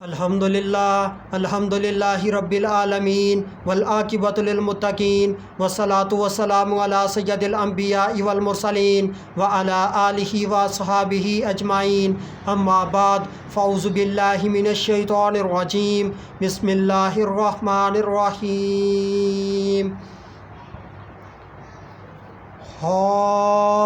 الحمدللہ رب العالمین والعاقبۃ للمتقین والصلاۃ والسلام علی سید الانبیاء والمرسلین وعلی آلہ وصحبہ اجمعین، اما بعد، فاعوذ باللہ من الشیطان الرجیم، بسم اللہ الرحمن الرحیم۔ حامیم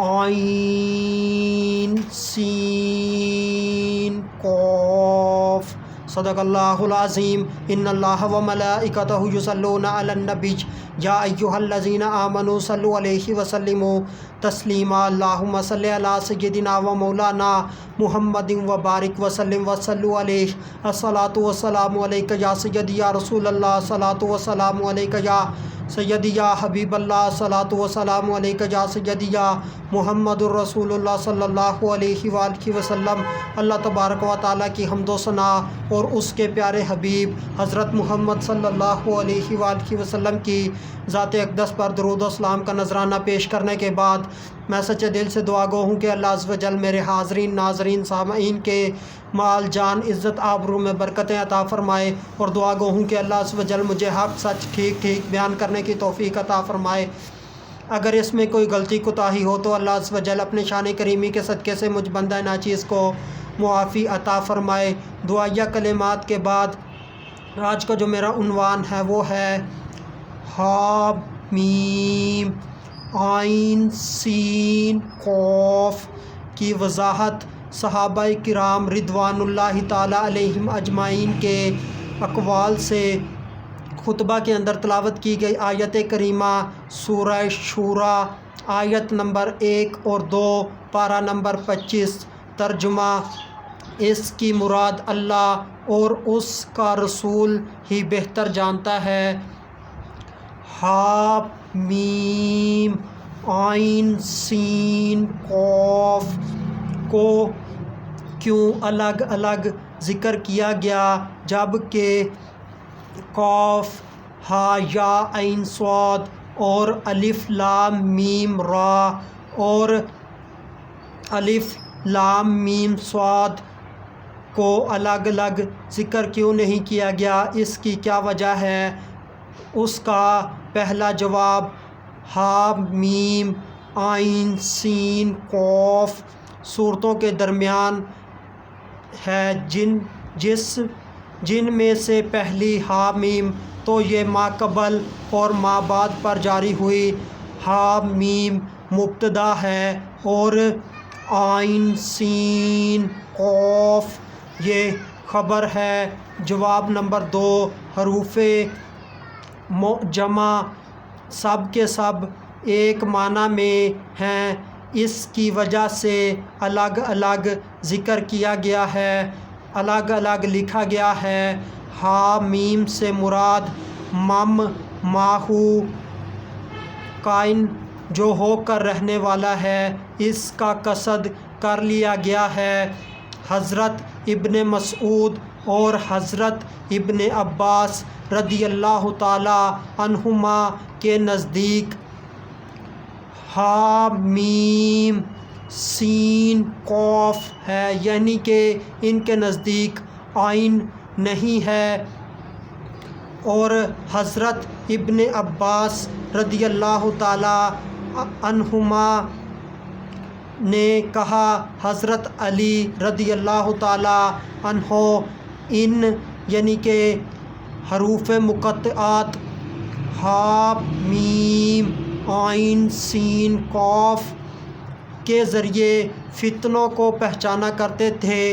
عین سین قاف۔ صدق اللہ العظیم۔ ان اللہ و ملائکتہ یصلون علی النبی یا ایھا الذین آمنوا صلوا علیہ وسلموا تسلیما۔ اللہم صلی علی سیدنا و مولانا محمد و بارک وسلم وصلوا علیہ۔ الصلاۃ والسلام علیک یا سیدی یا رسول اللہ، الصلاۃ والسلام علیک یا سیدی یا حبیب اللہ، الصلاۃ والسلام علیک یا سیدی یا محمد الرسول اللہ صلی اللہ علیہ وآلہ وسلم۔ اللہ تبارک و تعالیٰ کی حمد و ثنا اور اس کے پیارے حبیب حضرت محمد صلی اللہ علیہ وآلہ وسلم کی ذات اقدس پر درود و سلام کا نذرانہ پیش کرنے کے بعد میں سچے دل سے دعا گو ہوں کہ اللہ عز و جل میرے حاضرین، ناظرین، سامعین کے مال، جان، عزت، آبرو میں برکتیں عطا فرمائے، اور دعا گو ہوں کہ اللہ عز و جل مجھے حق سچ ٹھیک بیان کرنے کی توفیق عطا فرمائے۔ اگر اس میں کوئی غلطی کوتاہی ہو تو اللہ عز و جل اپنے شان کریمی کے صدقے سے مجھ بندہ ناچیز کو معافی عطا فرمائے۔ دعائیہ کلمات کے بعد آج کا جو میرا عنوان ہے وہ ہے حامیم عین سین قاف کی وضاحت صحابہ کرام رضوان اللہ تعالیٰ علیہم اجمعین کے اقوال سے خطبہ کے اندر تلاوت کی گئی آیت کریمہ سورہ شورى آیت نمبر 1 اور 2 پارہ نمبر 25۔ ترجمہ: اس کی مراد اللہ اور اس کا رسول ہی بہتر جانتا ہے۔ حامیم عین سین قاف کو کیوں الگ الگ ذکر کیا گیا، جبکہ قاف، ہا، یا، عین، صاد اور الف لام میم را اور الف لام میم صاد کو الگ الگ ذکر کیوں نہیں کیا گیا؟ اس کی کیا وجہ ہے؟ اس کا پہلا جواب حامیم عین سین قاف صورتوں کے درمیان ہے، جن میں سے پہلی حامیم تو یہ ما قبل اور ما بعد پر جاری ہوئی۔ حامیم مبتدا ہے اور عین سین قاف یہ خبر ہے۔ جواب نمبر 2، حروف معجمہ سب کے سب ایک معنی میں ہیں، اس کی وجہ سے الگ الگ ذکر کیا گیا ہے، الگ الگ لکھا گیا ہے۔ حامیم سے مراد مم، ماہو، کائن جو ہو کر رہنے والا ہے، اس کا قصد کر لیا گیا ہے۔ حضرت ابن مسعود اور حضرت ابن عباس رضی اللہ تعالی عنہما کے نزدیک حامیم سین قاف ہے، یعنی کہ ان کے نزدیک عین نہیں ہے، اور حضرت ابن عباس رضی اللہ تعالی عنہما نے کہا حضرت علی رضی اللہ تعالی عنہ ان یعنی کہ حروف مقطعات حامیم عین سین قاف کے ذریعے فتنوں کو پہچانا کرتے تھے۔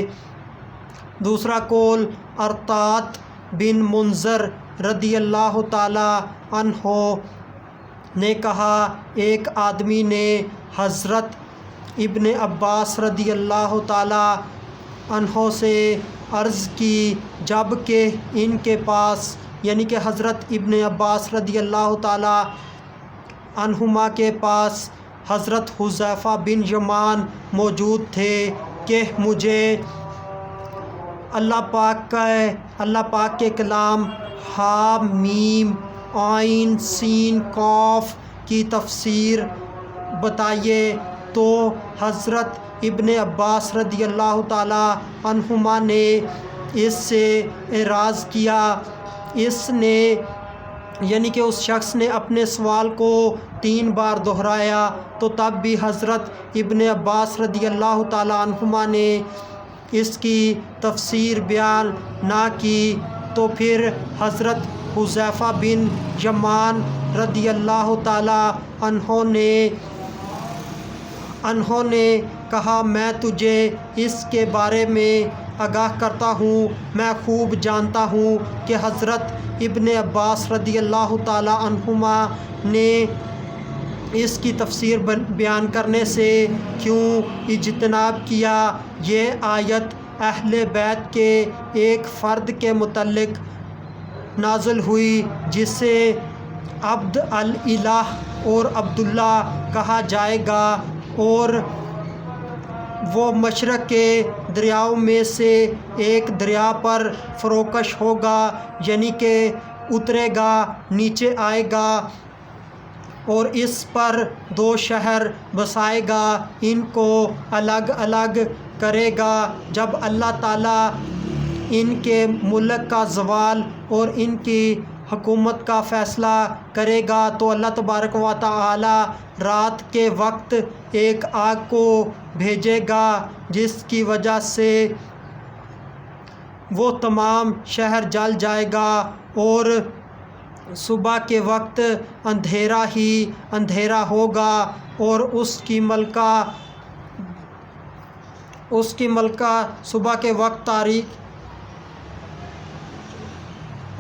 دوسرا قول ارطاط بن منذر رضی اللہ تعالی عنہ نے کہا ایک آدمی نے حضرت ابن عباس رضی اللہ تعالی عنہ سے عرض کی، جب کہ ان کے پاس یعنی کہ حضرت ابن عباس رضی اللہ تعالی عنہما کے پاس حضرت حذیفہ بن یمان موجود تھے کہ مجھے اللہ پاک کے کلام حامیم عین سین قاف کی تفسیر بتائیے۔ تو حضرت ابن عباس رضی اللہ تعالیٰ عنہما نے اس سے اعراض کیا، اس نے یعنی کہ اس شخص نے اپنے سوال کو 3 بار دہرایا، تو تب بھی حضرت ابن عباس رضی اللہ تعالیٰ عنہما نے اس کی تفسیر بیان نہ کی۔ تو پھر حضرت حذیفہ بن یمان رضی اللہ تعالیٰ عنہ نے کہا، میں تجھے اس کے بارے میں آگاہ کرتا ہوں، میں خوب جانتا ہوں کہ حضرت ابن عباس رضی اللہ تعالیٰ عنہما نے اس کی تفسیر بیان کرنے سے کیوں اجتناب کیا۔ یہ آیت اہل بیت کے ایک فرد کے متعلق نازل ہوئی جسے عبد الالہ اور عبداللہ کہا جائے گا، اور وہ مشرق کے دریاؤں میں سے ایک دریا پر فروکش ہوگا، یعنی کہ اترے گا، نیچے آئے گا، اور اس پر 2 شہر بسائے گا، ان کو الگ الگ کرے گا۔ جب اللہ تعالیٰ ان کے ملک کا زوال اور ان کی حکومت کا فیصلہ کرے گا تو اللہ تبارک و تعالیٰ رات کے وقت ایک آگ کو بھیجے گا، جس کی وجہ سے وہ تمام شہر جل جائے گا، اور صبح کے وقت اندھیرا ہی اندھیرا ہوگا، اور اس کی ملکہ صبح کے وقت تاریک،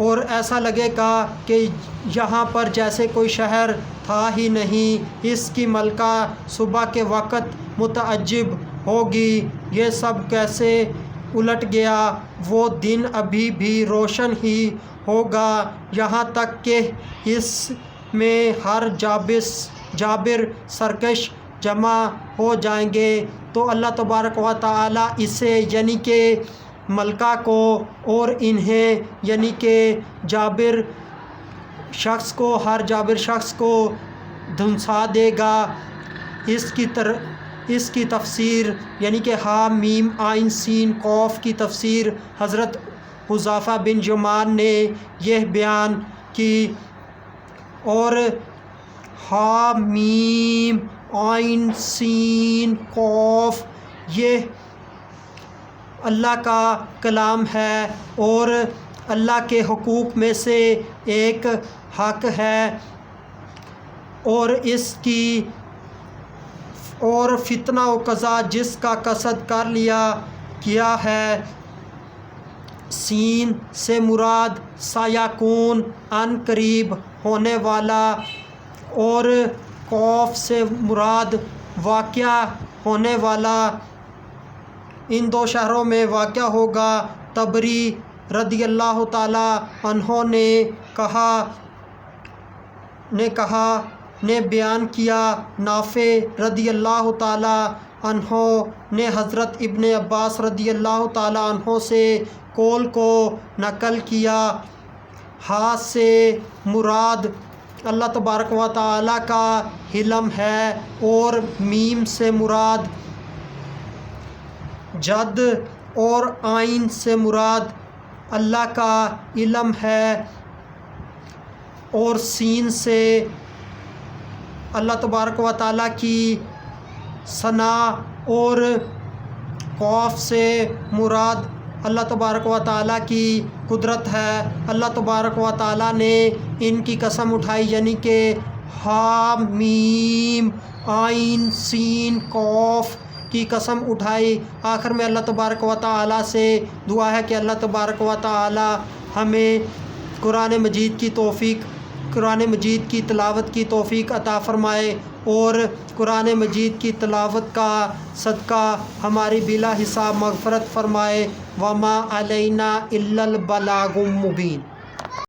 اور ایسا لگے گا کہ یہاں پر جیسے کوئی شہر تھا ہی نہیں۔ اس کی ملکہ صبح کے وقت متعجب ہوگی، یہ سب کیسے الٹ گیا، وہ دن ابھی بھی روشن ہی ہوگا، یہاں تک کہ اس میں ہر جابر سرکش جمع ہو جائیں گے۔ تو اللہ تبارک و تعالیٰ اسے یعنی کہ ملکہ کو اور انہیں یعنی کہ ہر جابر شخص کو دھنسا دے گا۔ اس کی تفسیر یعنی کہ ہا میم عین سین قاف کی تفسیر حضرت حذیفہ بن یمان نے یہ بیان کی، اور ہا میم عین سین قاف یہ اللہ کا کلام ہے، اور اللہ کے حقوق میں سے ایک حق ہے، اور فتنہ و قضا جس کا قصد کیا ہے۔ سین سے مراد سیکون ان قریب ہونے والا، اور قاف سے مراد واقعہ ہونے والا، ان 2 شہروں میں واقع ہوگا۔ طبری رضی اللہ تعالیٰ عنہ نے بیان کیا، نافع رضی اللہ تعالیٰ عنہ نے حضرت ابن عباس رضی اللہ تعالیٰ عنہ سے قول کو نقل کیا۔ ہا سے مراد اللہ تبارک و تعالیٰ کا علم ہے، اور میم سے مراد جد، اور عین سے مراد اللہ کا علم ہے، اور سین سے اللہ تبارک و تعالیٰ کی ثنا، اور قاف سے مراد اللہ تبارک و تعالیٰ کی قدرت ہے۔ اللہ تبارک و تعالیٰ نے ان کی قسم اٹھائی، یعنی کہ ہا میم عین سین قاف کی قسم اٹھائی۔ آخر میں اللہ تبارک و تعالیٰ سے دعا ہے کہ اللہ تبارک و تعالیٰ ہمیں قرآن مجید کی تلاوت کی توفیق عطا فرمائے، اور قرآن مجید کی تلاوت کا صدقہ ہماری بلا حساب مغفرت فرمائے۔ وما علینا الا البلاغ المبین۔